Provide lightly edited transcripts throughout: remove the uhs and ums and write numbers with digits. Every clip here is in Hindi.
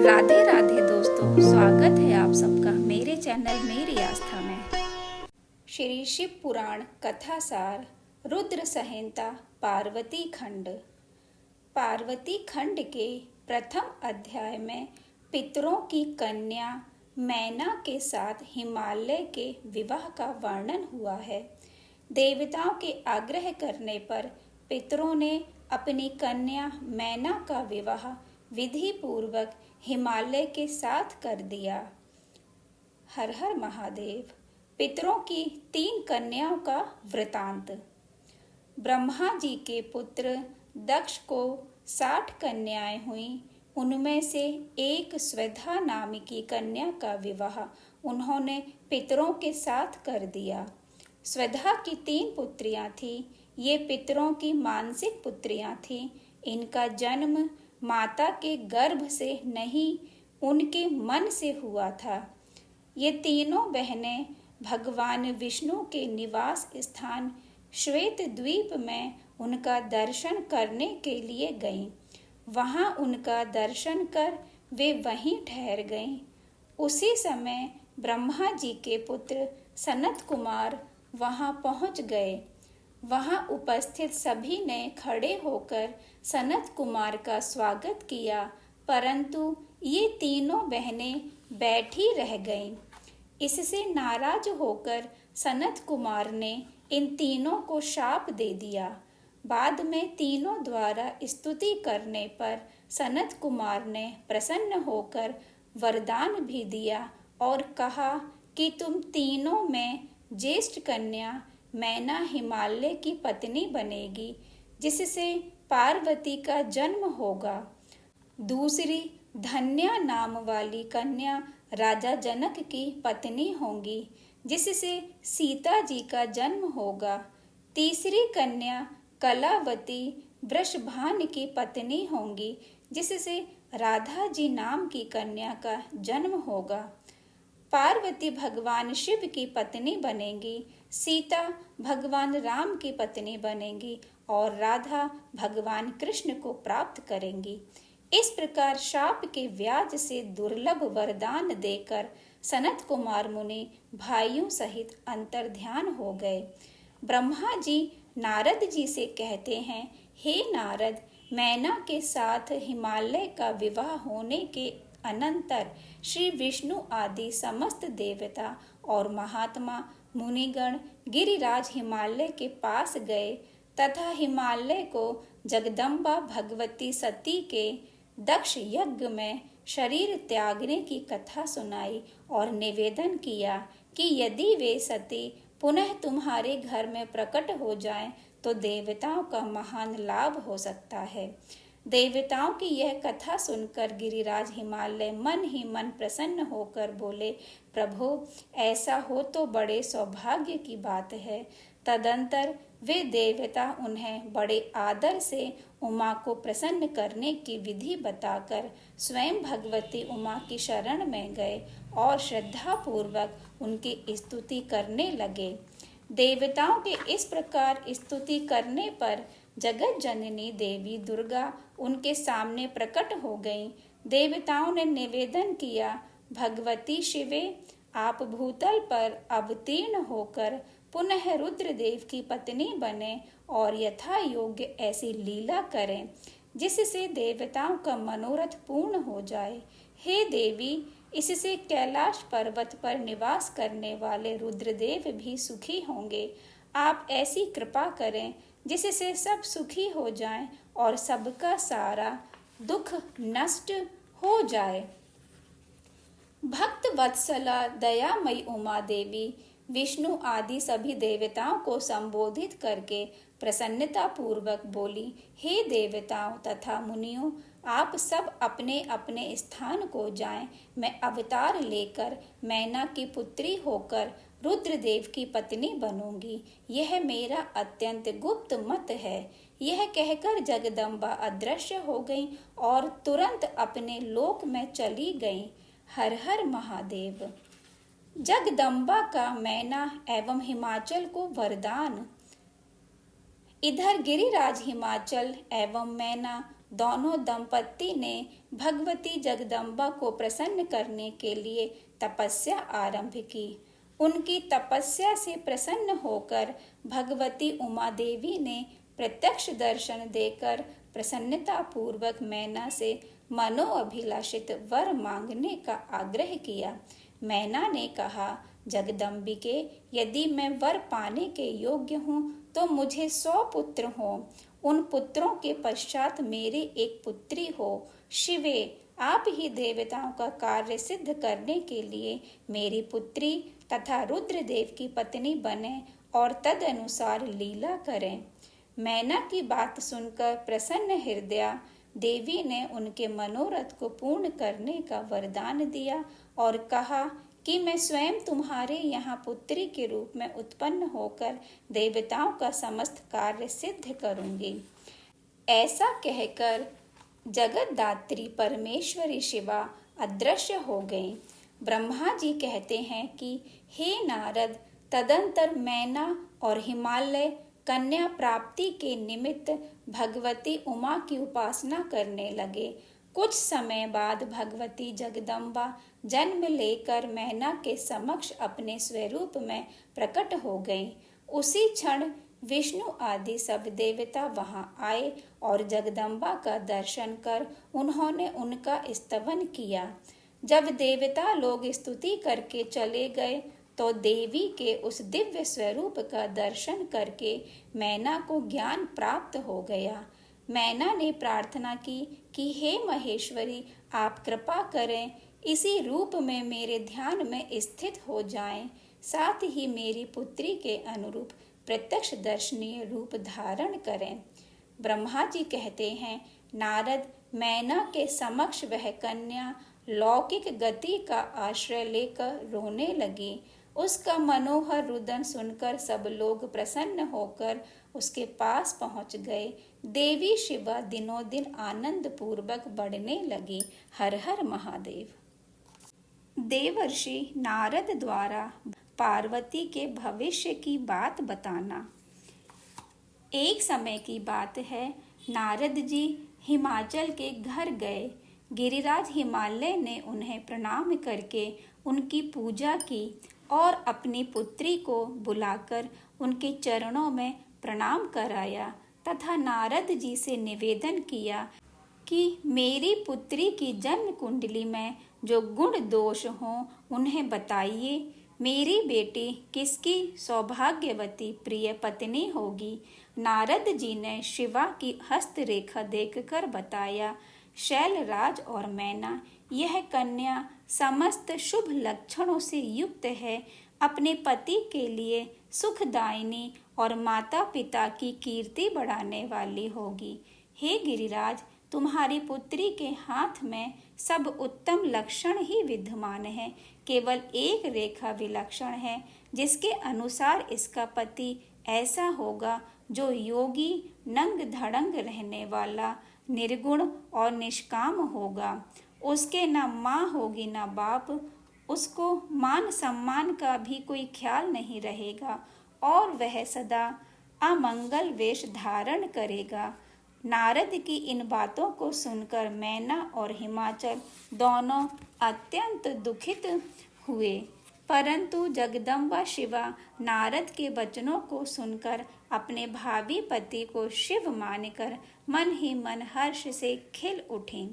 राधे राधे दोस्तों, स्वागत है आप सबका मेरे चैनल मेरी आस्था में। श्री शिव पुराण कथा सार रुद्र संहिता पार्वती खंड। पार्वती खंड के प्रथम अध्याय में पितरों की कन्या मैना के साथ हिमालय के विवाह का वर्णन हुआ है। देवताओं के आग्रह करने पर पितरों ने अपनी कन्या मैना का विवाह विधि पूर्वक हिमालय के साथ कर दिया। हर हर महादेव। पितरों की 3 कन्याओं का वृतांत। ब्रह्मा जी के पुत्र दक्ष को 60 कन्याएं हुईं। उनमें से एक स्वधा नाम की कन्या का विवाह उन्होंने पितरों के साथ कर दिया। स्वधा की 3 पुत्रियां थीं। ये पितरों की मानसिक पुत्रियां थीं। इनका जन्म माता के गर्भ से नहीं, उनके मन से हुआ था। ये तीनों बहनें भगवान विष्णु के निवास स्थान श्वेत द्वीप में उनका दर्शन करने के लिए गईं। वहां उनका दर्शन कर वे वहीं ठहर गईं। उसी समय ब्रह्मा जी के पुत्र सनत कुमार वहां पहुंच गए। वहां उपस्थित सभी ने खड़े होकर सनत कुमार का स्वागत किया, परंतु ये तीनों बहनें बैठी रह गईं। इससे नाराज होकर सनत कुमार ने इन तीनों को शाप दे दिया। बाद में तीनों द्वारा स्तुति करने पर सनत कुमार ने प्रसन्न होकर वरदान भी दिया और कहा कि तुम तीनों में ज्येष्ठ कन्या मैना हिमालय की पत्नी बनेगी, जिससे पार्वती का जन्म होगा। दूसरी धन्या नाम वाली कन्या राजा जनक की पत्नी होंगी, जिससे सीता जी का जन्म होगा। तीसरी कन्या कलावती वृषभान की पत्नी होंगी, जिससे राधा जी नाम की कन्या का जन्म होगा। पार्वती भगवान शिव की पत्नी बनेंगी, सीता भगवान राम की पत्नी बनेंगी और राधा भगवान कृष्ण को प्राप्त करेंगी। इस प्रकार शाप के व्याज से दुर्लभ वरदान देकर सनत कुमार मुनि भाइयों सहित अंतर्ध्यान हो गए। ब्रह्मा जी नारद जी से कहते हैं, हे नारद, मैना के साथ हिमालय का विवाह होने के अनंतर श्री विष्णु आदि समस्त देवता और महात्मा मुनिगण गिरिराज हिमालय के पास गए तथा हिमालय को जगदम्बा भगवती सती के दक्ष यज्ञ में शरीर त्यागने की कथा सुनाई और निवेदन किया कि यदि वे सती पुनः तुम्हारे घर में प्रकट हो जाएं तो देवताओं का महान लाभ हो सकता है। देवताओं की यह कथा सुनकर गिरिराज हिमालय मन ही मन प्रसन्न होकर बोले, प्रभु, ऐसा हो तो बड़े सौभाग्य की बात है। तदंतर वे देवता उन्हें बड़े आदर से उमा को प्रसन्न करने की विधि बताकर स्वयं भगवती उमा की शरण में गए और श्रद्धा पूर्वक उनकी स्तुति करने लगे। देवताओं के इस प्रकार स्तुति करने पर जगत जननी देवी दुर्गा उनके सामने प्रकट हो गईं। देवताओं ने निवेदन किया, भगवती शिवे, आप भूतल पर अवतीर्ण होकर पुनः रुद्रदेव की पत्नी बने और यथा योग्य ऐसी लीला करें जिससे देवताओं का मनोरथ पूर्ण हो जाए। हे देवी, इससे कैलाश पर्वत पर निवास करने वाले रुद्रदेव भी सुखी होंगे। आप ऐसी कृपा करें जिससे सब सुखी हो जाएं और सबका सारा दुख नष्ट हो जाए। भक्त वत्सला दयामयी उमा देवी विष्णु आदि सभी देवताओं को संबोधित करके प्रसन्नता पूर्वक बोली, हे देवताओं तथा मुनियों, आप सब अपने अपने स्थान को जाएं। मैं अवतार लेकर मैना की पुत्री होकर रुद्रदेव की पत्नी बनूंगी। यह मेरा अत्यंत गुप्त मत है। यह कहकर जगदम्बा अदृश्य हो गईं और तुरंत अपने लोक में चली गईं। हर हर महादेव। जगदम्बा का मैना एवं हिमाचल को वरदान। इधर गिरिराज हिमाचल एवं मैना दोनों दंपति ने भगवती जगदम्बा को प्रसन्न करने के लिए तपस्या आरंभ की। उनकी तपस्या से प्रसन्न होकर भगवती उमा देवी ने प्रत्यक्ष दर्शन देकर प्रसन्नता पूर्वक मैना से मनोअभिलाषित वर मांगने का आग्रह किया। मैना ने कहा, जगदम्बिके, यदि मैं वर पाने के योग्य हूँ तो मुझे 100 पुत्र हों। उन पुत्रों के पश्चात मेरी एक पुत्री हो। शिवे, आप ही देवताओं का कार्य सिद्ध करने के लिए मेरी पुत्री तथा रुद्रदेव की पत्नी बने और तदनुसार लीला करें। मैना की बात सुनकर प्रसन्न हृदया देवी ने उनके मनोरथ को पूर्ण करने का वरदान दिया और कहा कि मैं स्वयं तुम्हारे यहाँ पुत्री के रूप में उत्पन्न होकर देवताओं का समस्त कार्य सिद्ध करूंगी। ऐसा कहकर जगतदात्री परमेश्वरी शिवा अदृश्य हो गई। ब्रह्मा जी कहते हैं कि हे नारद, तदंतर मैना और हिमालय कन्या प्राप्ति के निमित्त भगवती उमा की उपासना करने लगे। कुछ समय बाद भगवती जगदम्बा जन्म लेकर मैना के समक्ष अपने स्वरूप में प्रकट हो गई। उसी क्षण विष्णु आदि सब देवता वहां आए और जगदम्बा का दर्शन कर उन्होंने उनका स्तवन किया। जब देवता लोग स्तुति करके चले गए तो देवी के उस दिव्य स्वरूप का दर्शन करके मैना को ज्ञान प्राप्त हो गया। मैना ने प्रार्थना की कि हे महेश्वरी, आप कृपा करें, इसी रूप में मेरे ध्यान में स्थित हो जाएं, साथ ही मेरी पुत्री के अनुरूप प्रत्यक्ष दर्शनीय रूप धारण करें। ब्रह्मा जी कहते हैं, नारद, मैना के समक्ष वह कन्या लौकिक गति का आश्रय लेकर रोने लगी। उसका मनोहर रुदन सुनकर सब लोग प्रसन्न होकर उसके पास पहुंच गए। देवी शिवा दिनों दिन आनंद पूर्वक बढ़ने लगी। हर हर महादेव। देवर्षि नारद द्वारा पार्वती के भविष्य की बात बताना। एक समय की बात है, नारद जी हिमाचल के घर गए। गिरिराज हिमालय ने उन्हें प्रणाम करके उनकी पूजा की और अपनी पुत्री को बुलाकर उनके चरणों में प्रणाम कराया तथा नारद जी से निवेदन किया कि मेरी पुत्री की जन्म कुंडली में जो गुण दोष हों उन्हें बताइए। मेरी बेटी किसकी सौभाग्यवती प्रिय पत्नी होगी। नारद जी ने शिवा की हस्तरेखा देखकर बताया, शैलराज और मैना, यह कन्या समस्त शुभ लक्षणों से युक्त है। अपने पति के लिए सुखदायिनी और माता पिता की कीर्ति बढ़ाने वाली होगी। हे गिरिराज, तुम्हारी पुत्री के हाथ में सब उत्तम लक्षण ही विद्यमान है। केवल एक रेखा विलक्षण है, जिसके अनुसार इसका पति ऐसा होगा जो योगी, नंग धड़ंग रहने वाला, निर्गुण और निष्काम होगा। उसके न माँ होगी न बाप। उसको मान सम्मान का भी कोई ख्याल नहीं रहेगा और वह सदा अमंगल वेश धारण करेगा। नारद की इन बातों को सुनकर मैना और हिमाचल दोनों अत्यंत दुखित हुए, परंतु जगदम्बा शिवा नारद के वचनों को सुनकर अपने भावी पति को शिव मानकर मन ही मन हर्ष से खिल उठी।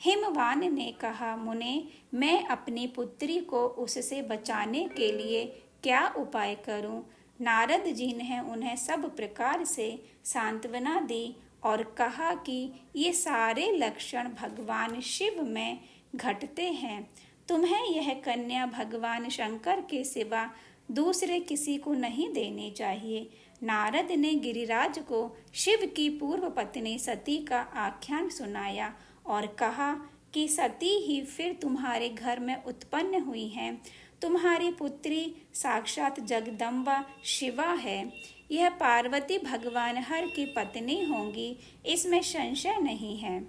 हिमवान ने कहा, मुने, मैं अपनी पुत्री को उससे बचाने के लिए क्या उपाय करूं? नारद जी ने उन्हें सब प्रकार से सांत्वना दी और कहा कि ये सारे लक्षण भगवान शिव में घटते हैं। तुम्हें यह कन्या भगवान शंकर के सिवा दूसरे किसी को नहीं देनी चाहिए। नारद ने गिरिराज को शिव की पूर्व पत्नी सती का आख्यान सुनाया और कहा कि सती ही फिर तुम्हारे घर में उत्पन्न हुई हैं। तुम्हारी पुत्री साक्षात जगदम्बा शिवा है। यह पार्वती भगवान हर की पत्नी होंगी, इसमें संशय नहीं है।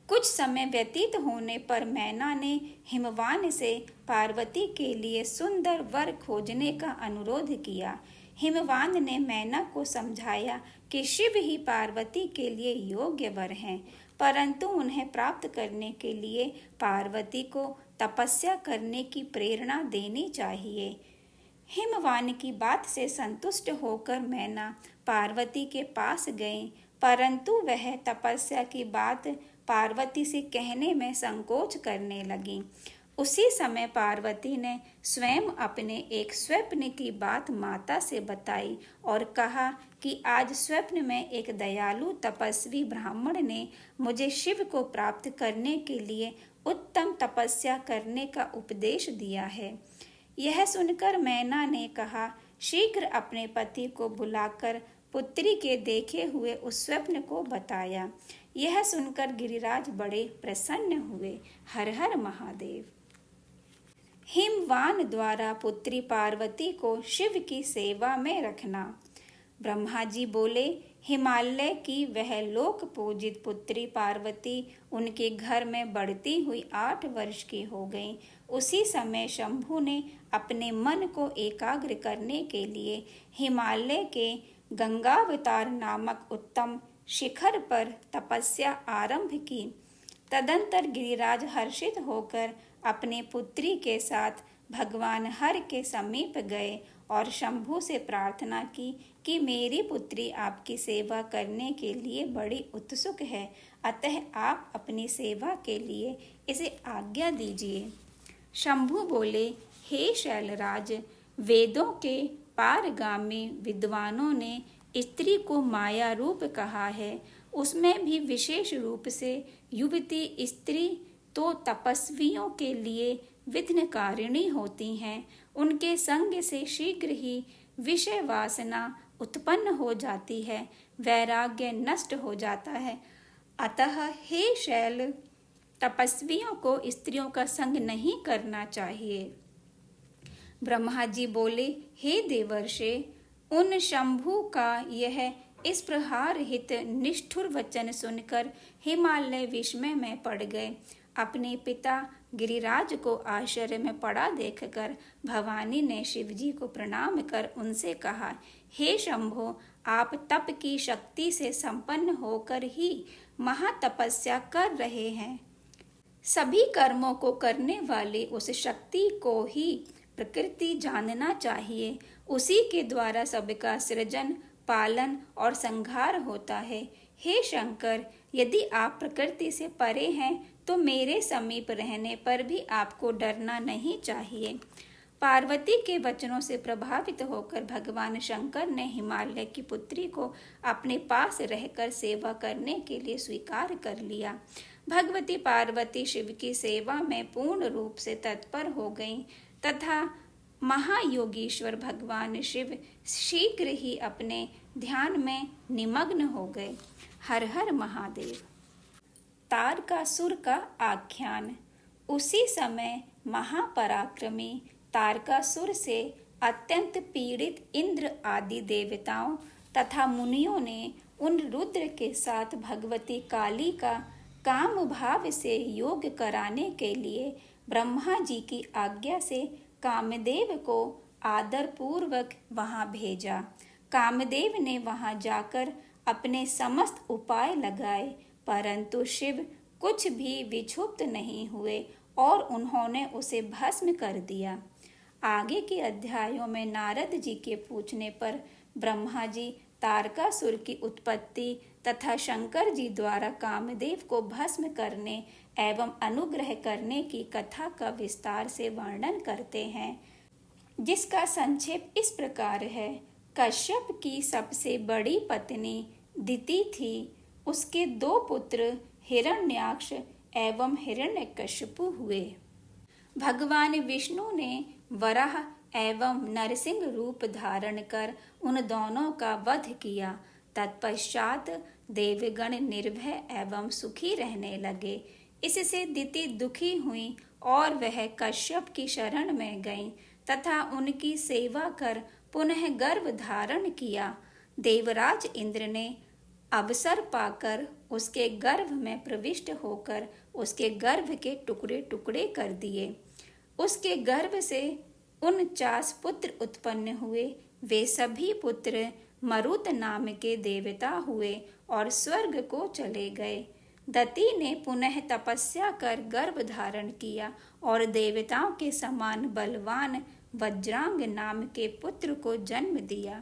कुछ समय व्यतीत होने पर मैना ने हिमवान से पार्वती के लिए सुंदर वर खोजने का अनुरोध किया। हिमवान ने मैना को समझाया कि शिव ही पार्वती के लिए योग्य वर हैं, परंतु उन्हें प्राप्त करने के लिए पार्वती को तपस्या करने की प्रेरणा देनी चाहिए। हिमवान की बात से संतुष्ट होकर मैना पार्वती के पास गए, परंतु वह तपस्या की बात पार्वती से कहने में संकोच करने लगी। उसी समय पार्वती ने स्वयं अपने एक स्वप्न की बात माता से बताई और कहा कि आज स्वप्न में एक दयालु तपस्वी ब्राह्मण ने मुझे शिव को प्राप्त करने के लिए उत्तम तपस्या करने का उपदेश दिया है। यह सुनकर मैना ने कहा, शीघ्र अपने पति को बुलाकर पुत्री के देखे हुए उस स्वप्न को बताया। यह सुनकर गिरिराज बड़े प्रसन्न हुए। हर हर महादेव। हिमवान द्वारा पुत्री पार्वती को शिव की सेवा में रखना। ब्रह्मा जी बोले, हिमालय की वह लोक पूजित पुत्री पार्वती उनके घर में बढ़ती हुई 8 वर्ष की हो गई। उसी समय शंभु ने अपने मन को एकाग्र करने के लिए हिमालय के गंगावतार नामक उत्तम शिखर पर तपस्या आरंभ की। तदंतर गिरिराज हर्षित होकर अपने पुत्री के साथ भगवान हर के समीप गए और शंभु से प्रार्थना की कि मेरी पुत्री आपकी सेवा करने के लिए बड़ी उत्सुक है, अतः आप अपनी सेवा के लिए इसे आज्ञा दीजिए। शंभु बोले, हे शैलराज, वेदों के पारगामी विद्वानों ने स्त्री को माया रूप कहा है, उसमें भी विशेष रूप से युवती स्त्री तो तपस्वियों के लिए विघ्नकारिणी होती हैं। उनके संग से शीघ्र ही विषय वासना उत्पन्न हो जाती है, वैराग्य नष्ट हो जाता है। अतः हे शैल, तपस्वियों को स्त्रियों का संग नहीं करना चाहिए। ब्रह्मा जी बोले, हे देवर्षे, उन शंभु का यह इस प्रहार हित निष्ठुर वचन सुनकर हिमालय विस्मय में पड़ गए। अपने पिता गिरिराज को आश्चर्य में पड़ा देखकर भवानी ने शिवजी को प्रणाम कर उनसे कहा, हे शंभो, आप तप की शक्ति से संपन्न होकर ही महातपस्या कर रहे हैं। सभी कर्मों को करने वाली उस शक्ति को ही प्रकृति जानना चाहिए। उसी के द्वारा सबका सृजन, पालन और संहार होता है। हे शंकर, यदि आप प्रकृति से परे हैं तो मेरे समीप रहने पर भी आपको डरना नहीं चाहिए। पार्वती के वचनों से प्रभावित होकर भगवान शंकर ने हिमालय की पुत्री को अपने पास रहकर सेवा करने के लिए स्वीकार कर लिया। भगवती पार्वती शिव की सेवा में पूर्ण रूप से तत्पर हो गईं तथा महायोगीश्वर भगवान शिव शीघ्र ही अपने ध्यान में निमग्न हो गए। हर हर महादेव। तारकासुर का आख्यान। उसी समय महापराक्रमी तारकासुर से अत्यंत पीड़ित इंद्र आदि देवताओं तथा मुनियों ने उन रुद्र के साथ भगवती काली का काम भाव से योग कराने के लिए ब्रह्मा जी की आज्ञा से कामदेव को आदर पूर्वक वहां भेजा। कामदेव ने वहां जाकर अपने समस्त उपाय लगाए, परंतु शिव कुछ भी विक्षुब्ध नहीं हुए और उन्होंने उसे भस्म कर दिया। आगे के अध्यायों में नारद जी के पूछने पर ब्रह्मा जी तारकासुर की उत्पत्ति तथा शंकर जी द्वारा कामदेव को भस्म करने एवं अनुग्रह करने की कथा का विस्तार से वर्णन करते हैं, जिसका संक्षेप इस प्रकार है। कश्यप की सबसे बड़ी पत्नी दिति थी। उसके 2 पुत्र हिरण्याक्ष एवं हिरण्यकशिपु हुए। भगवान विष्णु ने वराह एवं नरसिंह रूप धारण कर उन दोनों का वध किया। तत्पश्चात देवगण निर्भय एवं सुखी रहने लगे। इससे दिति दुखी हुई और वह कश्यप की शरण में गईं तथा उनकी सेवा कर पुनः गर्भ धारण किया। देवराज इंद्र ने अवसर पाकर उसके गर्भ में प्रविष्ट होकर उसके गर्भ के टुकड़े टुकड़े कर दिए। उसके गर्भ से 49 पुत्र उत्पन्न हुए। वे सभी पुत्र मरुत नाम के देवता हुए और स्वर्ग को चले गए। दति ने पुनः तपस्या कर गर्भ धारण किया और देवताओं के समान बलवान वज्रांग नाम के पुत्र को जन्म दिया।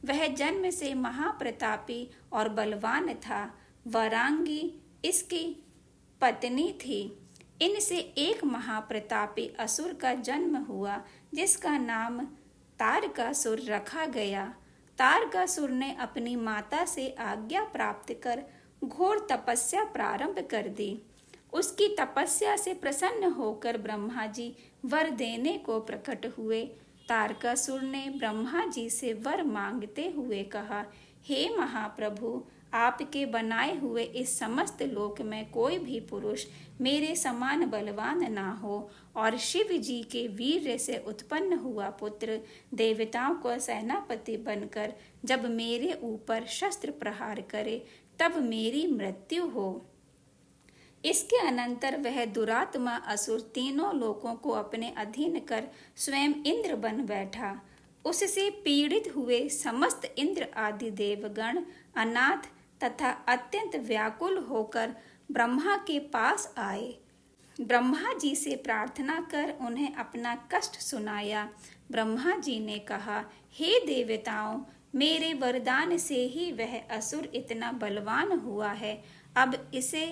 वह जन्म से महाप्रतापी और बलवान था। वरांगी इसकी पत्नी थी। इनसे एक महाप्रतापी असुर का जन्म हुआ जिसका नाम तारकासुर रखा गया। तारकासुर ने अपनी माता से आज्ञा प्राप्त कर घोर तपस्या प्रारंभ कर दी। उसकी तपस्या से प्रसन्न होकर ब्रह्मा जी वर देने को प्रकट हुए। तारकासुर ने ब्रह्मा जी से वर मांगते हुए कहा, हे महाप्रभु, आपके बनाए हुए इस समस्त लोक में कोई भी पुरुष मेरे समान बलवान ना हो और शिव जी के वीर्य से उत्पन्न हुआ पुत्र देवताओं को सेनापति बनकर जब मेरे ऊपर शस्त्र प्रहार करे तब मेरी मृत्यु हो। इसके अनंतर वह दुरात्मा असुर तीनों लोकों को अपने अधीन कर स्वयं इंद्र बन बैठा। उससे पीड़ित हुए समस्त इंद्र आदि देवगण अनाथ तथा अत्यंत व्याकुल होकर ब्रह्मा के पास आए। ब्रह्मा जी से प्रार्थना कर उन्हें अपना कष्ट सुनाया। ब्रह्मा जी ने कहा, हे देवताओं, मेरे वरदान से ही वह असुर इतना बलवान हुआ है। अब इसे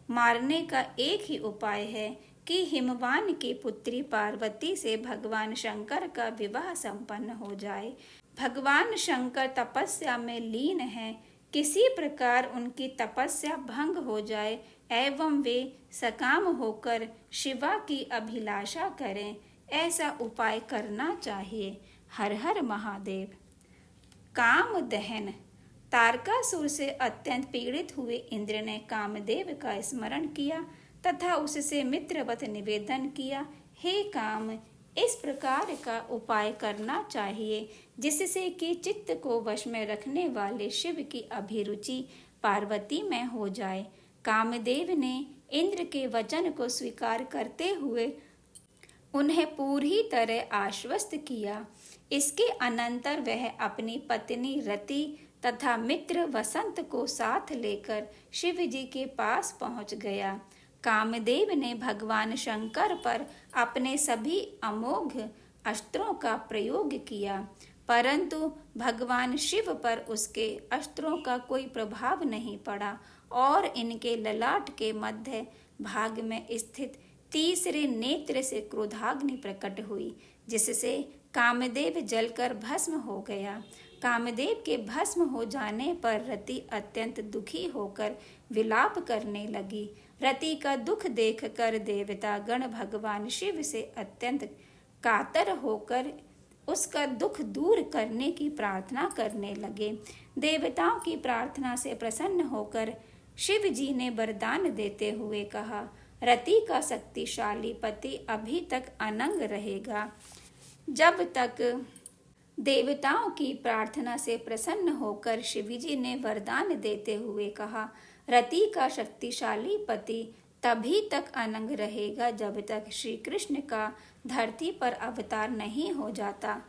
मारने का एक ही उपाय है कि हिमवान की पुत्री पार्वती से भगवान शंकर का विवाह संपन्न हो जाए। भगवान शंकर तपस्या में लीन हैं। किसी प्रकार उनकी तपस्या भंग हो जाए एवं वे सकाम होकर शिवा की अभिलाषा करें, ऐसा उपाय करना चाहिए। हर हर महादेव। काम दहन। तारकासुर से अत्यंत पीड़ित हुए इंद्र ने कामदेव का स्मरण किया तथा उससे मित्रवत निवेदन किया, हे काम, इस प्रकार का उपाय करना चाहिए जिससे कि चित्त को वश में रखने वाले शिव की अभिरुचि पार्वती में हो जाए। कामदेव ने इंद्र के वचन को स्वीकार करते हुए उन्हें पूरी तरह आश्वस्त किया। इसके अनंतर वह अपनी पत्नी रति तथा मित्र वसंत को साथ लेकर शिव जी के पास पहुंच गया। कामदेव ने भगवान शंकर पर अपने सभी अमोघ अस्त्रों का प्रयोग किया, परंतु भगवान शिव पर उसके अस्त्रों का कोई प्रभाव नहीं पड़ा और इनके ललाट के मध्य भाग में स्थित तीसरे नेत्र से क्रोधाग्नि प्रकट हुई, जिससे कामदेव जलकर भस्म हो गया। कामदेव के भस्म हो जाने पर रति अत्यंत दुखी होकर विलाप करने लगी। रति का दुख देखकर देवता गण भगवान शिव से अत्यंत कातर होकर उसका दुख दूर करने की प्रार्थना करने लगे। देवताओं की प्रार्थना से प्रसन्न होकर शिव जी ने वरदान देते हुए कहा, रति का शक्तिशाली पति अभी तक अनंग रहेगा। जब तक देवताओं की प्रार्थना से प्रसन्न होकर शिवजी ने वरदान देते हुए कहा, रति का शक्तिशाली पति तभी तक अनंग रहेगा जब तक श्री कृष्ण का धरती पर अवतार नहीं हो जाता।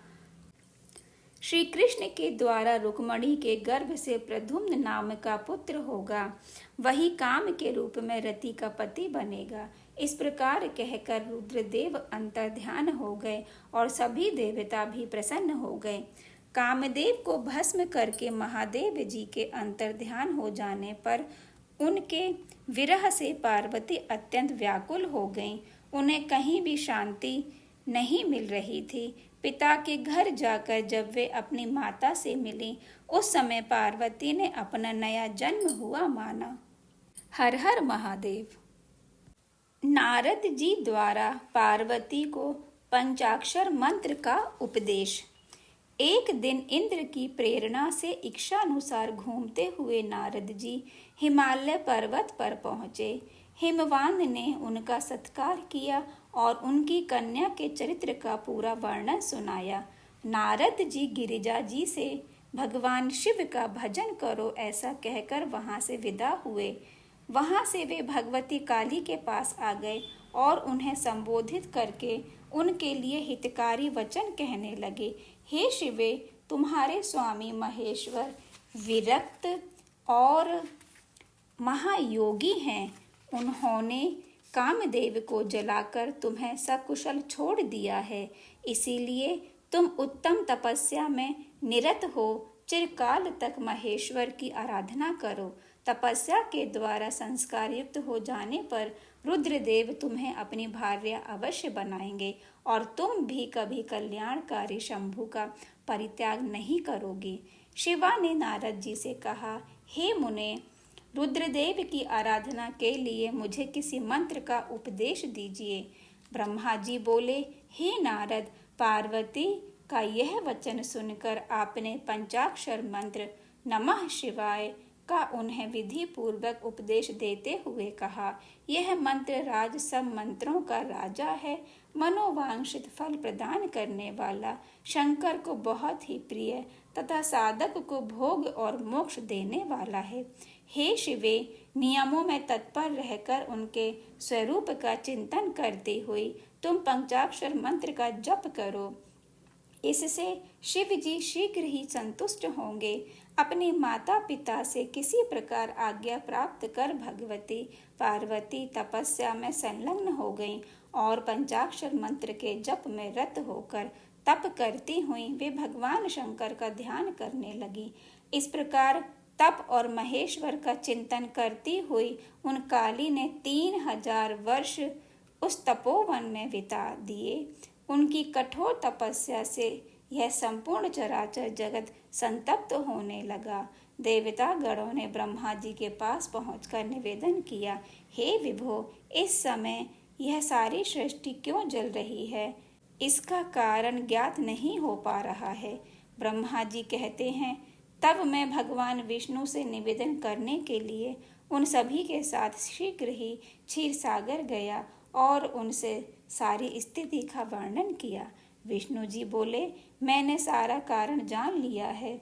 श्री कृष्ण के द्वारा रुक्मणी के गर्भ से प्रद्युम्न नाम का पुत्र होगा, वही काम के रूप में रति का पति बनेगा। इस प्रकार कहकर रुद्रदेव अंतर्ध्यान हो गए और सभी देवता भी प्रसन्न हो गए। कामदेव को भस्म करके महादेव जी के अंतर्ध्यान हो जाने पर उनके विरह से पार्वती अत्यंत व्याकुल हो गईं। उन्हें कहीं भी शांति नहीं मिल रही थी। पिता के घर जाकर जब वे अपनी माता से मिली, उस समय पार्वती ने अपना नया जन्म हुआ माना। हर हर महादेव। नारद जी द्वारा पार्वती को पंचाक्षर मंत्र का उपदेश। एक दिन इंद्र की प्रेरणा से इच्छानुसार घूमते हुए नारद जी हिमालय पर्वत पर पहुँचे। हिमवान ने उनका सत्कार किया और उनकी कन्या के चरित्र का पूरा वर्णन सुनाया। नारद जी गिरिजा जी से भगवान शिव का भजन करो ऐसा कहकर वहां से विदा हुए। वहां से वे भगवती काली के पास आ गए और उन्हें संबोधित करके उनके लिए हितकारी वचन कहने लगे। हे शिवे, तुम्हारे स्वामी महेश्वर विरक्त और महायोगी हैं। उन्होंने कामदेव को जलाकर तुम्हें सकुशल छोड़ दिया है, इसीलिए तुम उत्तम तपस्या में निरत हो चिरकाल तक महेश्वर की आराधना करो। तपस्या के द्वारा संस्कार युक्त हो जाने पर रुद्रदेव तुम्हें अपनी भार्या अवश्य बनाएंगे और तुम भी कभी कल्याणकारी शंभु का परित्याग नहीं करोगे। शिवा ने नारद जी से कहा, हे मुने, रुद्रदेव की आराधना के लिए मुझे किसी मंत्र का उपदेश दीजिए। ब्रह्मा जी बोले, हे नारद, पार्वती का यह वचन सुनकर आपने पंचाक्षर मंत्र नमः शिवाय का उन्हें विधि पूर्वक उपदेश देते हुए कहा, यह मंत्र राज सब मंत्रों का राजा है, मनोवांछित फल प्रदान करने वाला, शंकर को बहुत ही प्रिय तथा साधक को भोग और मोक्ष देने वाला है। हे शिवे, नियमों में तत्पर रहकर उनके स्वरूप का चिंतन करते हुए तुम पंचाक्षर मंत्र का जप करो। इससे शिव जी शीघ्र ही संतुष्ट होंगे। अपने माता पिता से किसी प्रकार आज्ञा प्राप्त कर भगवती पार्वती तपस्या में संलग्न हो गईं और पंचाक्षर मंत्र के जप में रत होकर तप करती हुई वे भगवान शंकर का ध्यान करने लगी। इस प्रकार तप और महेश्वर का चिंतन करती हुई उन काली ने 3000 वर्ष उस तपोवन में बिता दिए। उनकी कठोर तपस्या से यह संपूर्ण चराचर जगत संतप्त होने लगा। देवता गणों ने ब्रह्मा जी के पास पहुंचकर निवेदन किया, हे विभो, इस समय यह सारी सृष्टि क्यों जल रही है? इसका कारण ज्ञात नहीं हो पा रहा है। ब्रह्मा जी कहते हैं, तब मैं भगवान विष्णु से निवेदन करने के लिए उन सभी के साथ शीघ्र ही क्षीर सागर गया और उनसे सारी स्थिति का वर्णन किया। विष्णु जी बोले, मैंने सारा कारण जान लिया है।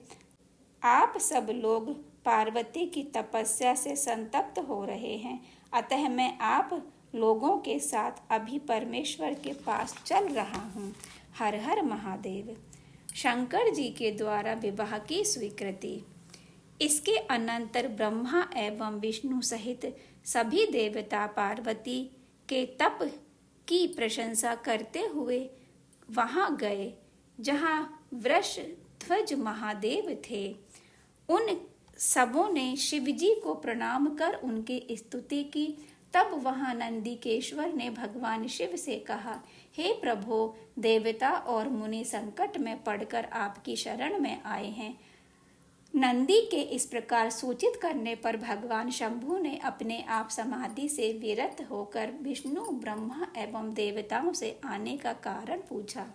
आप सब लोग पार्वती की तपस्या से संतप्त हो रहे हैं, अतः मैं आप लोगों के साथ अभी परमेश्वर के पास चल रहा हूँ। हर हर महादेव। शंकर जी के द्वारा विवाह की स्वीकृति। इसके अनंतर ब्रह्मा एवं विष्णु सहित सभी देवता पार्वती के तप की प्रशंसा करते हुए वहां गए जहां वृषध्वज महादेव थे। उन सबों ने शिवजी को प्रणाम कर उनकी स्तुति की। तब वहां नंदीकेश्वर ने भगवान शिव से कहा, हे प्रभो, देवता और मुनि संकट में पड़कर आपकी शरण में आए हैं। नंदी के इस प्रकार सूचित करने पर भगवान शंभु ने अपने आप समाधि से विरत होकर विष्णु, ब्रह्मा एवं देवताओं से आने का कारण पूछा।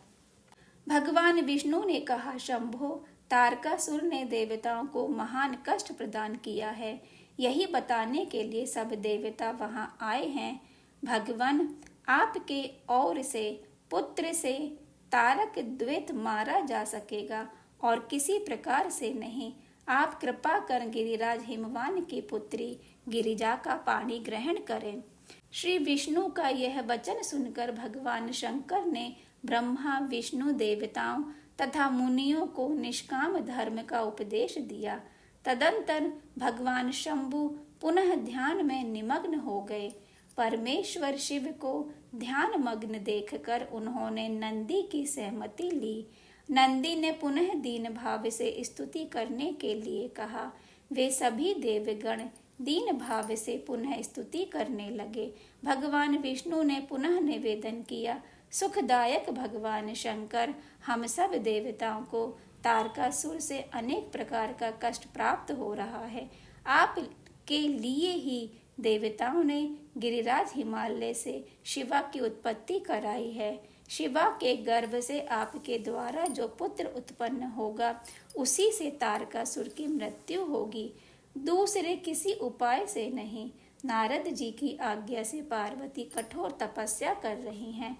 भगवान विष्णु ने कहा, शंभो, तारकासुर ने देवताओं को महान कष्ट प्रदान किया है, यही बताने के लिए सब देवता वहां आए हैं। भगवान, आपके ओर से पुत्र से तारक द्वैत मारा जा सकेगा और किसी प्रकार से नहीं। आप कृपा कर गिरिराज हिमवान की पुत्री गिरिजा का पानी ग्रहण करें। श्री विष्णु का यह वचन सुनकर भगवान शंकर ने ब्रह्मा, विष्णु, देवताओं तथा मुनियों को निष्काम धर्म का उपदेश दिया। तदंतर भगवान शंभु पुनः ध्यान में निमग्न हो गए। परमेश्वर शिव को ध्यान मग्न देखकर उन्होंने नंदी की सहमति ली। नंदी ने पुनः दीन भाव से स्तुति करने के लिए कहा। वे सभी देवगण दीन भाव से पुनः स्तुति करने लगे। भगवान विष्णु ने पुनः निवेदन किया, सुखदायक भगवान शंकर, हम सब देवताओं को तारकासुर से अनेक प्रकार का कष्ट प्राप्त हो रहा है। आप के लिए ही देवताओं ने गिरिराज हिमालय से शिवा की उत्पत्ति कराई है। शिवा के गर्भ से आपके द्वारा जो पुत्र उत्पन्न होगा, उसी से तारकासुर की मृत्यु होगी, दूसरे किसी उपाय से नहीं। नारद जी की आज्ञा से पार्वती कठोर तपस्या कर रही हैं।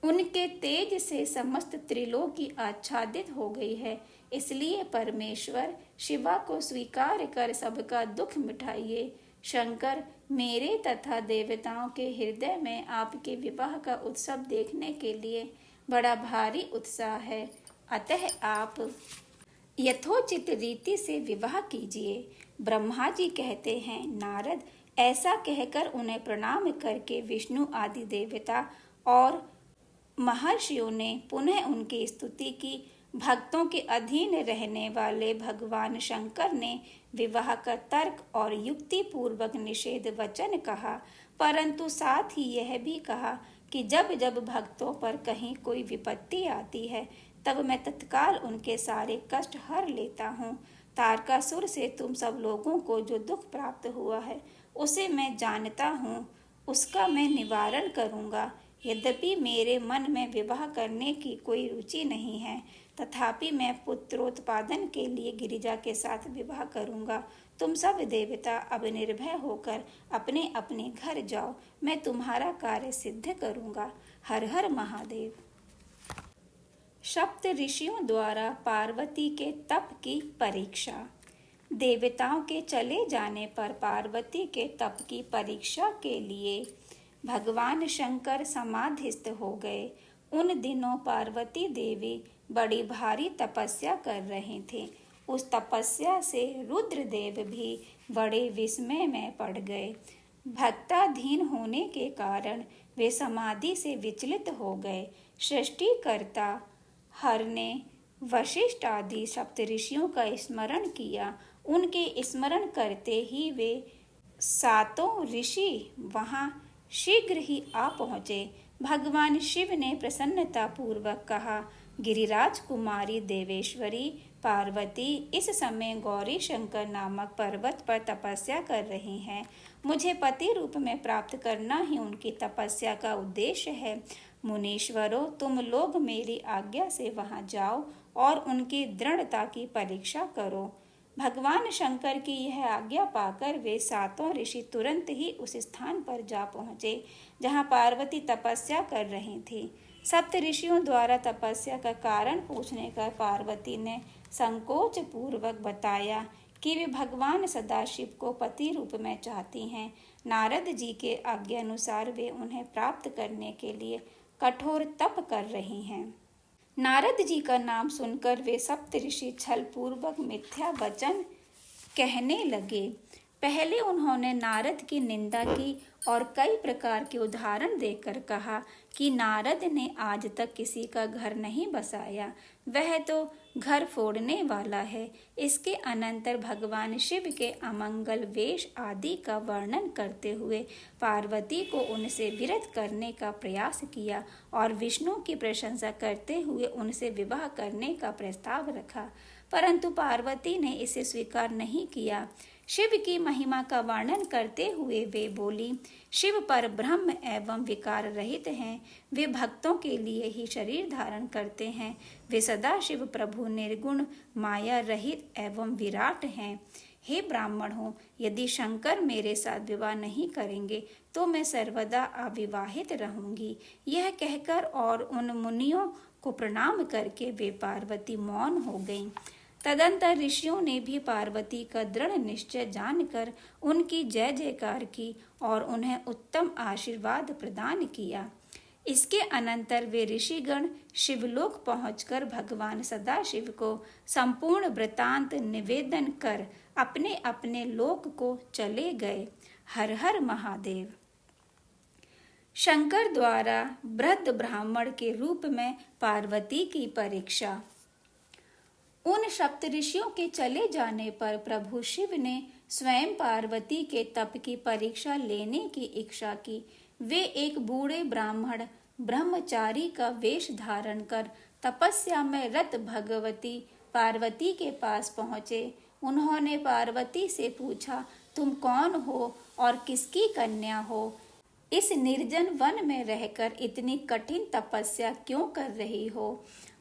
उनके तेज से समस्त त्रिलोकी आच्छादित हो गई है। इसलिए परमेश्वर शिवा को स्वीकार कर सबका दुख मिटाइए। शंकर, मेरे तथा देवताओं के हृदय में आपके विवाह का उत्सव देखने के लिए बड़ा भारी उत्साह है, अतः आप यथोचित रीति से विवाह कीजिए। ब्रह्मा जी कहते हैं, नारद ऐसा कहकर उन्हें प्रणाम करके विष्णु आदि देवता और महर्षियों ने पुनः उनकी स्तुति की। भक्तों के अधीन रहने वाले भगवान शंकर ने विवाह का तर्क और युक्ति पूर्वक निषेध वचन कहा, परंतु साथ ही यह भी कहा कि जब जब भक्तों पर कहीं कोई विपत्ति आती है तब मैं तत्काल उनके सारे कष्ट हर लेता हूँ। तारकासुर से तुम सब लोगों को जो दुख प्राप्त हुआ है उसे मैं जानता हूँ, उसका मैं निवारण करूँगा। यद्यपि मेरे मन में विवाह करने की कोई रुचि नहीं है, तथापि मैं पुत्रोत्पादन के लिए गिरिजा के साथ विवाह करूँगा। तुम सब देवता अब निर्भय होकर अपने अपने घर जाओ, मैं तुम्हारा कार्य सिद्ध करूँगा। हर हर महादेव। सप्त ऋषियों द्वारा पार्वती के तप की परीक्षा। देवताओं के चले जाने पर पार्वती के तप की परीक्षा के लिए भगवान शंकर समाधिस्थ हो गए। उन दिनों पार्वती देवी बड़ी भारी तपस्या कर रहे थे। उस तपस्या से रुद्रदेव भी बड़े विस्मय में पड़ गए। भक्ताधीन होने के कारण वे समाधि से विचलित हो गए। सृष्टिकर्ता हर ने वशिष्ठ आदि सप्तऋषियों का स्मरण किया। उनके स्मरण करते ही वे सातों ऋषि वहां शीघ्र ही आ पहुँचे। भगवान शिव ने प्रसन्नता पूर्वक कहा, गिरिराज कुमारी देवेश्वरी पार्वती इस समय गौरी शंकर नामक पर्वत पर तपस्या कर रही हैं। मुझे पति रूप में प्राप्त करना ही उनकी तपस्या का उद्देश्य है। मुनीश्वरों, तुम लोग मेरी आज्ञा से वहां जाओ और उनकी दृढ़ता की परीक्षा करो। भगवान शंकर की यह आज्ञा पाकर वे सातों ऋषि तुरंत ही उस स्थान पर जा पहुँचे जहाँ पार्वती तपस्या कर रही थी। सप्त ऋषियों द्वारा तपस्या का कारण पूछने पर पार्वती ने संकोच पूर्वक बताया कि वे भगवान सदाशिव को पति रूप में चाहती हैं। नारद जी के आज्ञानुसार वे उन्हें प्राप्त करने के लिए कठोर तप कर रही हैं। नारद जी का नाम सुनकर वे सप्त ऋषि छल पूर्वक मिथ्या वचन कहने लगे। पहले उन्होंने नारद की निंदा की और कई प्रकार के उदाहरण देकर कहा कि नारद ने आज तक किसी का घर नहीं बसाया, वह तो घर फोड़ने वाला है। इसके अनंतर भगवान शिव के अमंगल वेश आदि का वर्णन करते हुए पार्वती को उनसे विरत करने का प्रयास किया और विष्णु की प्रशंसा करते हुए उनसे विवाह करने का प्रस्ताव रखा, परंतु पार्वती ने इसे स्वीकार नहीं किया। शिव की महिमा का वर्णन करते हुए वे बोली, शिव पर ब्रह्म एवं विकार रहित हैं। वे भक्तों के लिए ही शरीर धारण करते हैं। वे सदा शिव प्रभु निर्गुण माया रहित एवं विराट हैं। हे ब्राह्मणों, यदि शंकर मेरे साथ विवाह नहीं करेंगे तो मैं सर्वदा अविवाहित रहूंगी। यह कहकर और उन मुनियों को प्रणाम करके वे पार्वती मौन हो गईं। तदंतर ऋषियों ने भी पार्वती का दृढ़ निश्चय जानकर उनकी जय जयकार की और उन्हें उत्तम आशीर्वाद प्रदान किया। इसके अनंतर वे ऋषिगण शिवलोक पहुंचकर भगवान सदाशिव को संपूर्ण वृतांत निवेदन कर अपने अपने लोक को चले गए। हर हर महादेव। शंकर द्वारा वृद्ध ब्राह्मण के रूप में पार्वती की परीक्षा। उन सप्तऋषियों के चले जाने पर प्रभु शिव ने स्वयं पार्वती के तप की परीक्षा लेने की इच्छा की। वे एक बूढ़े ब्राह्मण ब्रह्मचारी का वेश धारण कर तपस्या में रत भगवती पार्वती के पास पहुँचे। उन्होंने पार्वती से पूछा, तुम कौन हो और किसकी कन्या हो? इस निर्जन वन में रहकर इतनी कठिन तपस्या क्यों कर रही हो?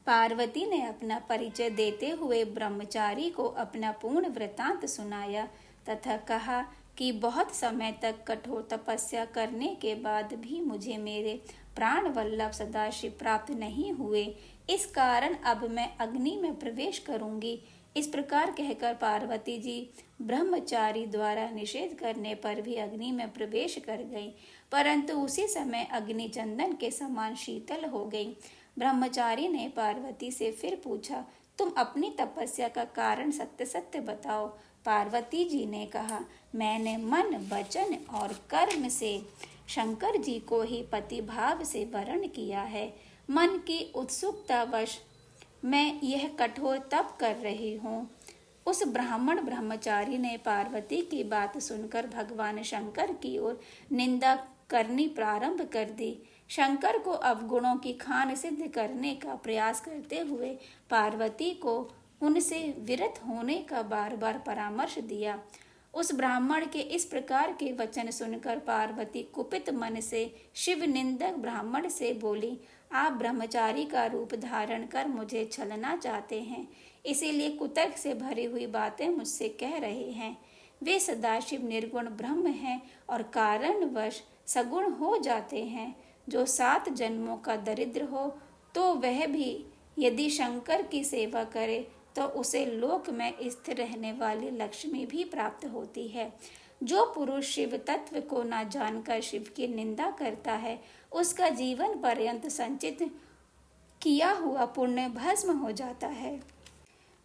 पार्वती ने अपना परिचय देते हुए ब्रह्मचारी को अपना पूर्ण वृतांत सुनाया तथा कहा कि बहुत समय तक कठोर तपस्या करने के बाद भी मुझे मेरे प्राण वल्लभ सदाशिव प्राप्त नहीं हुए। इस कारण अब मैं अग्नि में प्रवेश करूंगी। इस प्रकार कहकर पार्वती जी ब्रह्मचारी द्वारा निषेध करने पर भी अग्नि में प्रवेश कर गई, परंतु उसी समय अग्नि चंदन के समान शीतल हो गई। ब्रह्मचारी ने पार्वती से फिर पूछा, तुम अपनी तपस्या का कारण सत्य सत्य बताओ। पार्वती जी ने कहा, मैंने मन, वचन और कर्म से शंकर जी को ही पति भाव से वरण किया है। मन की उत्सुकतावश मैं यह कठोर तप कर रही हूँ। उस ब्राह्मण ब्रह्मचारी ने पार्वती की बात सुनकर भगवान शंकर की ओर निंदा करनी प्रारंभ कर दी। शंकर को अवगुणों की खान सिद्ध करने का प्रयास करते हुए पार्वती को उनसे विरत होने का बार बार परामर्श दिया। उस ब्राह्मण के इस प्रकार के वचन सुनकर पार्वती कुपित मन से शिव निंदक ब्राह्मण से बोली, आप ब्रह्मचारी का रूप धारण कर मुझे छलना चाहते हैं, इसीलिए कुतर्क से भरी हुई बातें मुझसे कह रहे हैं। वे सदाशिव निर्गुण ब्रह्म हैं और कारणवश सगुण हो जाते हैं। जो 7 जन्मों का दरिद्र हो तो वह भी यदि शंकर की सेवा करे तो उसे लोक में स्थिर रहने वाली लक्ष्मी भी प्राप्त होती है। जो पुरुष शिव तत्व को न जानकर शिव की निंदा करता है, उसका जीवन पर्यंत संचित किया हुआ पुण्य भस्म हो जाता है।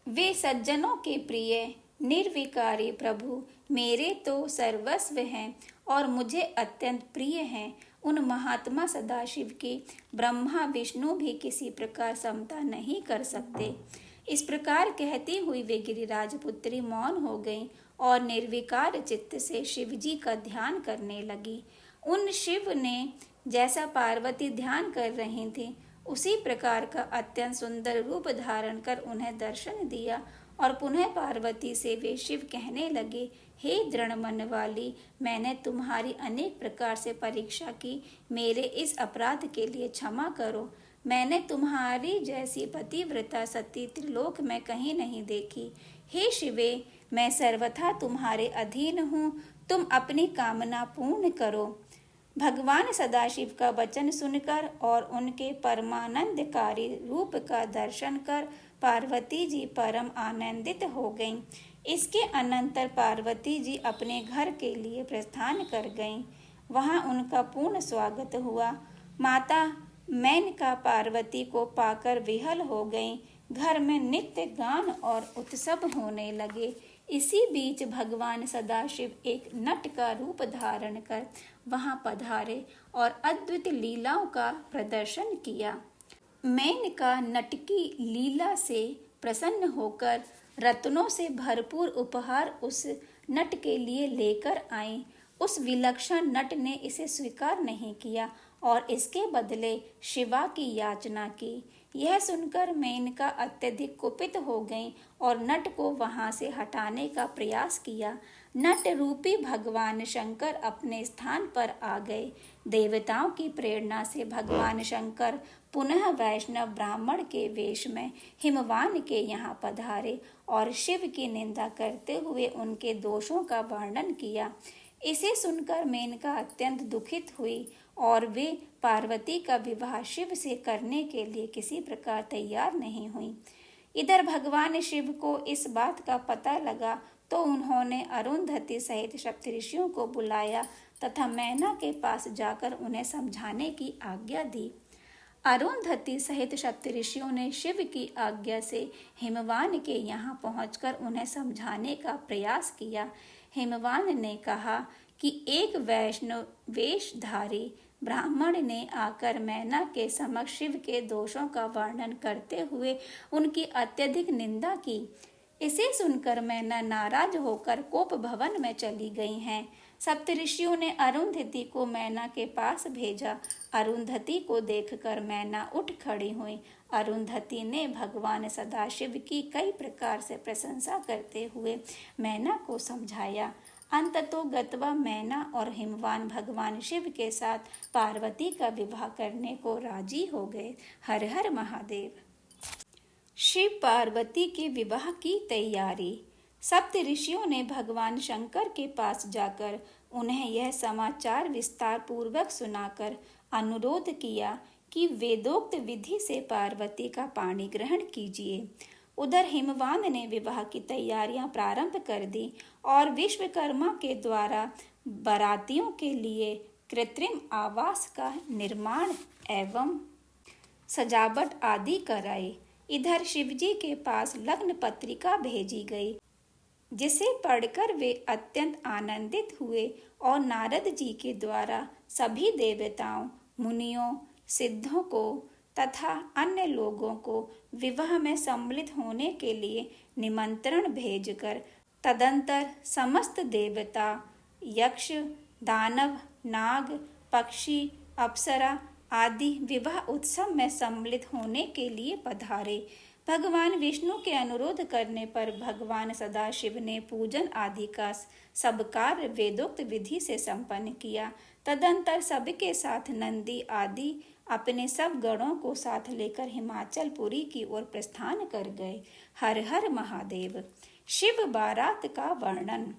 वे सज्जनों के प्रिय निर्विकारी प्रभु मेरे तो सर्वस्व हैं और मुझे अत्यंत प्रिय हैं। उन महात्मा सदाशिव की ब्रह्मा विष्णु भी किसी प्रकार समता नहीं कर सकते। इस प्रकार कहती हुई वे गिरिराज पुत्री मौन हो गई और निर्विकार चित्त से शिव जी का ध्यान करने लगी। उन शिव ने जैसा पार्वती ध्यान कर रही थी उसी प्रकार का अत्यंत सुंदर रूप धारण कर उन्हें दर्शन दिया और पुनः पार्वती से वे शिव कहने लगे, हे दृढ़ मन वाली, मैंने तुम्हारी अनेक प्रकार से परीक्षा की, मेरे इस अपराध के लिए क्षमा करो। मैंने तुम्हारी जैसी पतिव्रता सती त्रिलोक में कहीं नहीं देखी। हे शिवे, मैं सर्वथा तुम्हारे अधीन हूँ, तुम अपनी कामना पूर्ण करो। भगवान सदाशिव का वचन सुनकर और उनके परमानंदकारी रूप का दर्शन कर पार्वती जी परम आनंदित हो गईं। इसके अनंतर पार्वती जी अपने घर के लिए प्रस्थान कर गईं। वहां उनका पूर्ण स्वागत हुआ। माता मेनका पार्वती को पाकर विहल हो गईं। घर में नित्य गान और उत्सव होने लगे। इसी बीच भगवान सदाशिव एक नट का रूप धारण कर वहां पधारे और अद्भुत लीलाओं का प्रदर्शन किया। मेनका नट की लीला से प्रसन्न होकर रत्नों से भरपूर उपहार उस नट के लिए लेकर आई। उस विलक्षण नट ने इसे स्वीकार नहीं किया और इसके बदले शिवा की याचना की। यह सुनकर मेनका अत्यधिक कुपित हो गई और नट को वहां से हटाने का प्रयास किया। नट रूपी भगवान शंकर अपने स्थान पर आ गए। देवताओं की प्रेरणा से भगवान शंकर पुनः वैष्णव ब्राह्मण के वेश में हिमवान के यहाँ पधारे और शिव की निंदा करते हुए उनके दोषों का वर्णन किया। इसे सुनकर मेनका अत्यंत दुखित हुई और वे पार्वती का विवाह शिव से करने के लिए किसी प्रकार तैयार नहीं हुई। इधर भगवान शिव को इस बात का पता लगा तो उन्होंने अरुंधति सहित सप्तऋषियों को बुलाया तथा मैना के पास जाकर उन्हें समझाने की आज्ञा दी। अरुंधति सहित सप्तऋषियों ने शिव की आज्ञा से हिमवान के यहाँ पहुंचकर उन्हें समझाने का प्रयास किया। हिमवान ने कहा कि एक वैष्णव वेशधारी ब्राह्मण ने आकर मैना के समक्ष शिव के दोषों का वर्णन करते हुए उनकी अत्यधिक निंदा की। इसे सुनकर मैना नाराज होकर कोप भवन में चली गई हैं। सप्तऋषियों ने अरुंधति को मैना के पास भेजा। अरुंधति को देखकर मैना उठ खड़ी हुई। अरुंधति ने भगवान सदाशिव की कई प्रकार से प्रशंसा करते हुए मैना को समझाया। अंततो गत्वा मैना और हिमवान भगवान शिव के साथ पार्वती का विवाह करने को राजी हो गए। हर हर महादेव। शिव पार्वती के विवाह की तैयारी। सप्त ऋषियों ने भगवान शंकर के पास जाकर उन्हें यह समाचार विस्तार पूर्वक सुनाकर अनुरोध किया कि वेदोक्त विधि से पार्वती का पाणी ग्रहण कीजिए। उधर हिमवान ने विवाह की तैयारियां प्रारंभ कर दी और विश्वकर्मा के द्वारा बारातियों के लिए कृत्रिम आवास का निर्माण एवं सजावट आदि कराई। इधर शिवजी के पास लग्न पत्रिका भेजी गई, जिसे पढ़कर वे अत्यंत आनंदित हुए और नारद जी के द्वारा सभी देवताओं, मुनियों, सिद्धों को तथा अन्य लोगों को विवाह में सम्मिलित होने के लिए निमंत्रण भेजकर तदंतर समस्त देवता, यक्ष, दानव, नाग, पक्षी, अप्सरा आदि विवाह उत्सव में सम्मिलित होने के लिए पधारे। भगवान विष्णु के अनुरोध करने पर भगवान सदाशिव ने पूजन आदि का सब कार्य वेदोक्त विधि से संपन्न किया। तदंतर सबके साथ नंदी आदि अपने सब गणों को साथ लेकर हिमाचलपुरी की ओर प्रस्थान कर गए। हर हर महादेव। शिव बारात का वर्णन।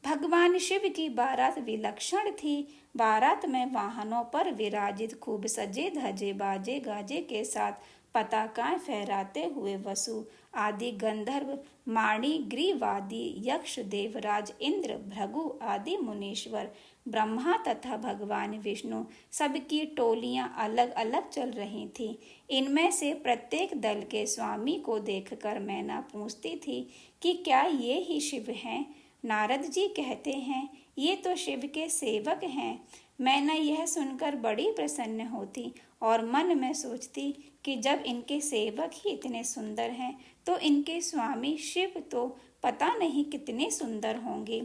भगवान शिव की बारात विलक्षण थी। बारात में वाहनों पर विराजित खूब सजे धजे बाजे गाजे के साथ पताकाएं फहराते हुए वसु आदि गंधर्व, माणी, ग्रीवादी, यक्ष, देवराज, इंद्र, भृगु आदि मुनीश्वर, ब्रह्मा तथा भगवान विष्णु सबकी टोलियां अलग अलग चल रही थीं। इनमें से प्रत्येक दल के स्वामी को देखकर मैना पूछती थी कि क्या ये ही शिव हैं? नारद जी कहते हैं, ये तो शिव के सेवक हैं। मैना यह सुनकर बड़ी प्रसन्न होती और मन में सोचती कि जब इनके सेवक ही इतने सुंदर हैं तो इनके स्वामी शिव तो पता नहीं कितने सुंदर होंगे।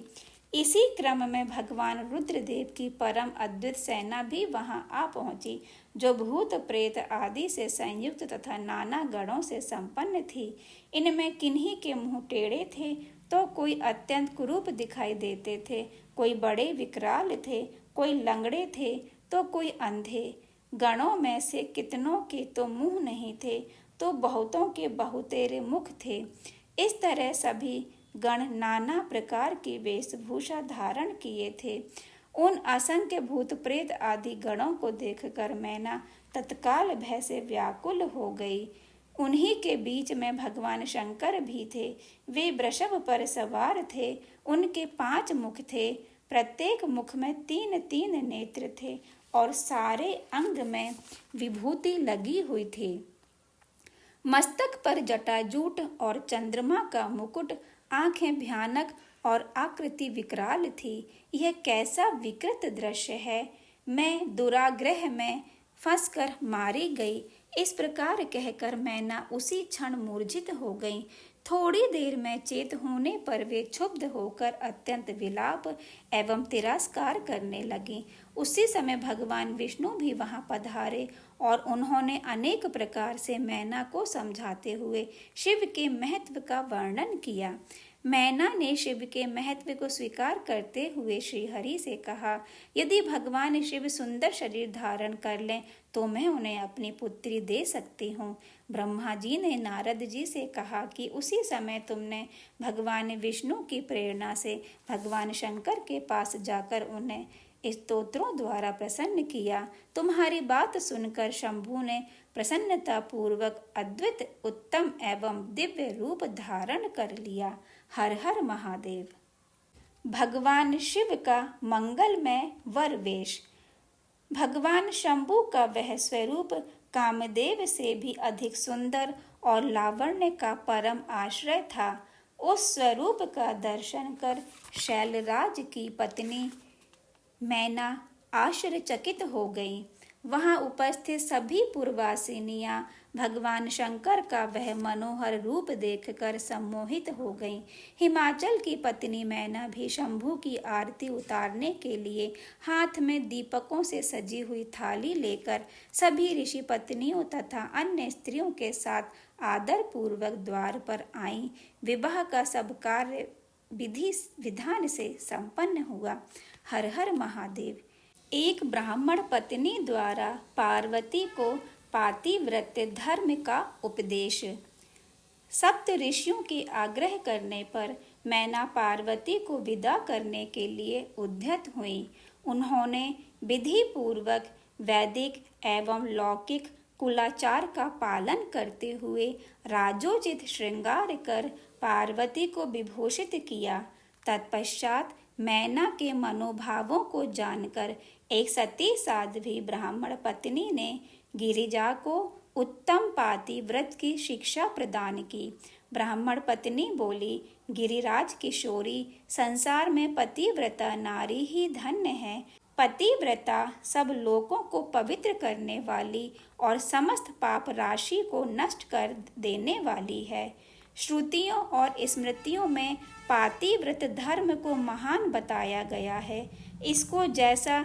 इसी क्रम में भगवान रुद्रदेव की परम अद्भुत सेना भी वहां आ पहुंची, जो भूत प्रेत आदि से संयुक्त तथा नाना गणों से संपन्न थी। इनमें किन्हीं के मुंह टेढ़े थे तो कोई अत्यंत कुरूप दिखाई देते थे, कोई बड़े विकराल थे, कोई लंगड़े थे तो कोई अंधे। गणों में से कितनों के तो मुंह नहीं थे तो बहुतों के बहुतेरे मुख थे। इस तरह सभी गण नाना प्रकार की वेशभूषा धारण किए थे। उन असंख्य भूत प्रेत आदि गणों को देखकर मैना तत्काल भय से व्याकुल हो गई। उन्हीं के बीच में भगवान शंकर भी थे। वे वृषभ पर सवार थे। उनके 5 मुख थे, प्रत्येक मुख में 3-3 नेत्र थे और सारे अंग में विभूति लगी हुई थी। मस्तक पर जटाजूट और चंद्रमा का मुकुट, आंखें भयानक और आकृति विकराल थी। यह कैसा विकृत दृश्य है! मैं दुराग्रह में फंसकर मारी गई। इस प्रकार कहकर मैना उसी क्षण मूर्छित हो गई। थोड़ी देर में चेत होने पर वे क्षुब्ध होकर अत्यंत विलाप एवं तिरस्कार करने लगी। उसी समय भगवान विष्णु भी वहां पधारे और उन्होंने अनेक प्रकार से मैना को समझाते हुए शिव के महत्व का वर्णन किया। मैना ने शिव के महत्व को स्वीकार करते हुए श्रीहरि से कहा, यदि भगवान शिव सुंदर शरीर धारण कर लें तो मैं उन्हें अपनी पुत्री दे सकती हूँ। ब्रह्मा जी ने नारद जी से कहा कि उसी समय तुमने भगवान विष्णु की प्रेरणा से भगवान शंकर के पास जाकर उन्हें स्तोत्रों द्वारा प्रसन्न किया। तुम्हारी बात सुनकर शंभु ने प्रसन्नता पूर्वक अद्भुत उत्तम एवं दिव्य रूप धारण कर लिया। हर हर महादेव। भगवान शिव का मंगलमय वर वेश। भगवान शंभु का वह स्वरूप कामदेव से भी अधिक सुंदर और लावण्य का परम आश्रय था। उस स्वरूप का दर्शन कर शैलराज की पत्नी मैना आश्चर्यचकित हो गई। वहां उपस्थित सभी पुरवासिनियां भगवान शंकर का वह मनोहर रूप देखकर सम्मोहित हो गईं। हिमाचल की पत्नी मैना भी शंभु की आरती उतारने के लिए हाथ में दीपकों से सजी हुई थाली लेकर सभी ऋषि पत्नियों तथा अन्य स्त्रियों के साथ आदर पूर्वक द्वार पर आईं। विवाह का सब कार्य विधि विधान से संपन्न हुआ। हर हर महादेव। एक ब्राह्मण पत्नी द्वारा पार्वती को पातिव्रत्य धर्म का उपदेश। सप्त ऋषियों के आग्रह करने पर मैना पार्वती को विदा करने के लिए उद्यत हुई। उन्होंने विधि पूर्वक वैदिक एवं लौकिक कुलाचार का पालन करते हुए राजोचित श्रृंगार कर पार्वती को विभूषित किया। तत्पश्चात मैना के मनोभावों को जानकर एक सती साध्वी ब्राह्मण पत्नी ने गिरिजा को उत्तम पाति व्रत की शिक्षा प्रदान की। ब्राह्मण पत्नी बोली, गिरिराज किशोरी, संसार में पतिव्रता नारी ही धन्य है। पतिव्रता सब लोगों को पवित्र करने वाली और समस्त पाप राशि को नष्ट कर देने वाली है। श्रुतियों और स्मृतियों में पातिव्रत धर्म को महान बताया गया है। इसको जैसा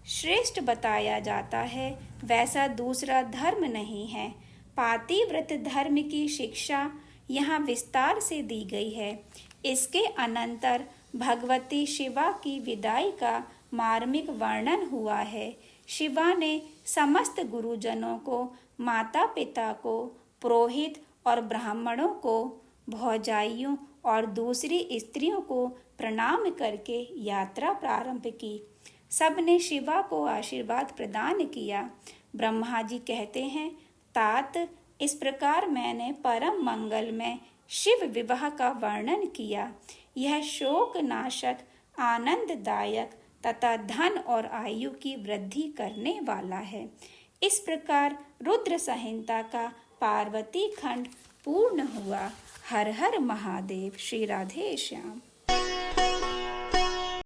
श्रेष्ठ बताया जाता है वैसा दूसरा धर्म नहीं है। पातिव्रत धर्म की शिक्षा यहाँ विस्तार से दी गई है। इसके अनंतर भगवती शिवा की विदाई का मार्मिक वर्णन हुआ है। शिवा ने समस्त गुरुजनों को, माता पिता को, पुरोहित और ब्राह्मणों को, भौजाइयों और दूसरी स्त्रियों को प्रणाम करके यात्रा प्रारंभ की। सबने शिवा को आशीर्वाद प्रदान किया। ब्रह्मा जी कहते हैं, तात, इस प्रकार मैंने परम मंगल में शिव विवाह का वर्णन किया। यह शोक नाशक, आनंददायक तथा धन और आयु की वृद्धि करने वाला है। इस प्रकार रुद्र संहिता का पार्वती खंड पूर्ण हुआ। हर हर महादेव। श्री राधे श्याम।